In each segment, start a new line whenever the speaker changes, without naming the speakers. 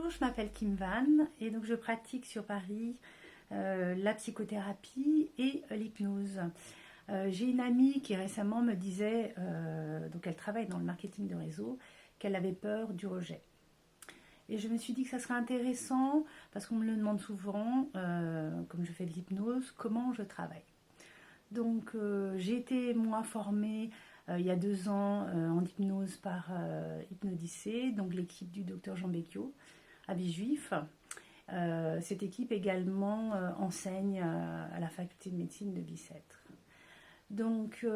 Bonjour, je m'appelle Kim Van et donc je pratique sur Paris la psychothérapie et l'hypnose. J'ai une amie qui récemment me disait, donc elle travaille dans le marketing de réseau, qu'elle avait peur du rejet. Et je me suis dit que ça serait intéressant, parce qu'on me le demande souvent, comme je fais de l'hypnose, comment je travaille. Donc j'ai été moi formée il y a 2 ans en hypnose par Hypnodyssée, donc l'équipe du docteur Jean Becchio à Villejuif. Cette équipe également enseigne à la faculté de médecine de Bicêtre. Donc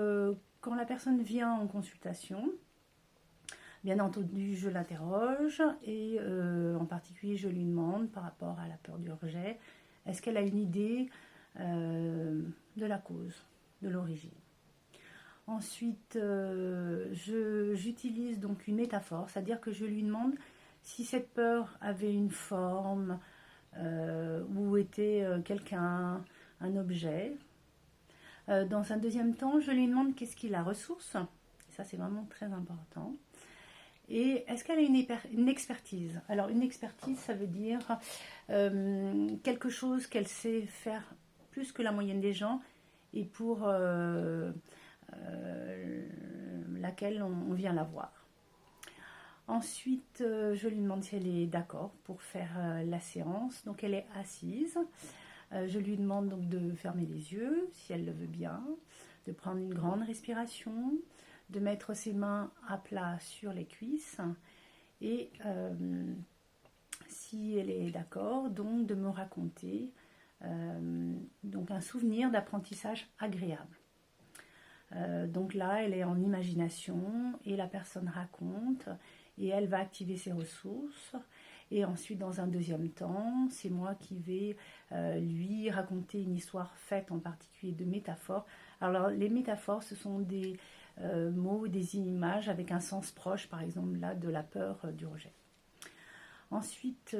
quand la personne vient en consultation, bien entendu je l'interroge et en particulier je lui demande par rapport à la peur du rejet, est-ce qu'elle a une idée de la cause, de l'origine. Ensuite, j'utilise donc une métaphore, c'est-à-dire que je lui demande si cette peur avait une forme, ou était quelqu'un, un objet. Dans un deuxième temps, je lui demande qu'est-ce qui la ressource, et ça c'est vraiment très important. Et est-ce qu'elle a une expertise? Alors une expertise, ça veut dire quelque chose qu'elle sait faire plus que la moyenne des gens et pour laquelle on vient la voir. Ensuite, je lui demande si elle est d'accord pour faire la séance. Donc elle est assise. Je lui demande donc de fermer les yeux, si elle le veut bien, de prendre une grande respiration, de mettre ses mains à plat sur les cuisses et si elle est d'accord, donc de me raconter donc un souvenir d'apprentissage agréable. Donc là, elle est en imagination et la personne raconte et elle va activer ses ressources. Et ensuite, dans un deuxième temps, c'est moi qui vais lui raconter une histoire faite en particulier de métaphores. Alors, les métaphores, ce sont des mots, des images avec un sens proche, par exemple là, de la peur du rejet. Ensuite,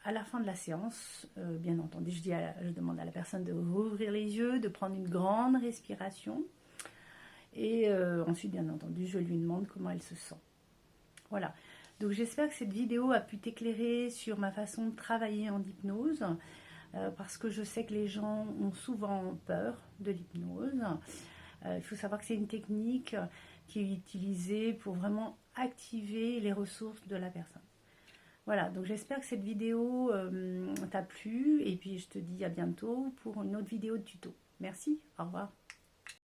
à la fin de la séance, bien entendu, je demande à la personne de rouvrir les yeux, de prendre une grande respiration. Et ensuite, bien entendu, je lui demande comment elle se sent. Voilà. Donc j'espère que cette vidéo a pu t'éclairer sur ma façon de travailler en hypnose, parce que je sais que les gens ont souvent peur de l'hypnose. Il faut savoir que c'est une technique qui est utilisée pour vraiment activer les ressources de la personne. Voilà, donc j'espère que cette vidéo t'a plu et puis je te dis à bientôt pour une autre vidéo de tuto. Merci, au revoir.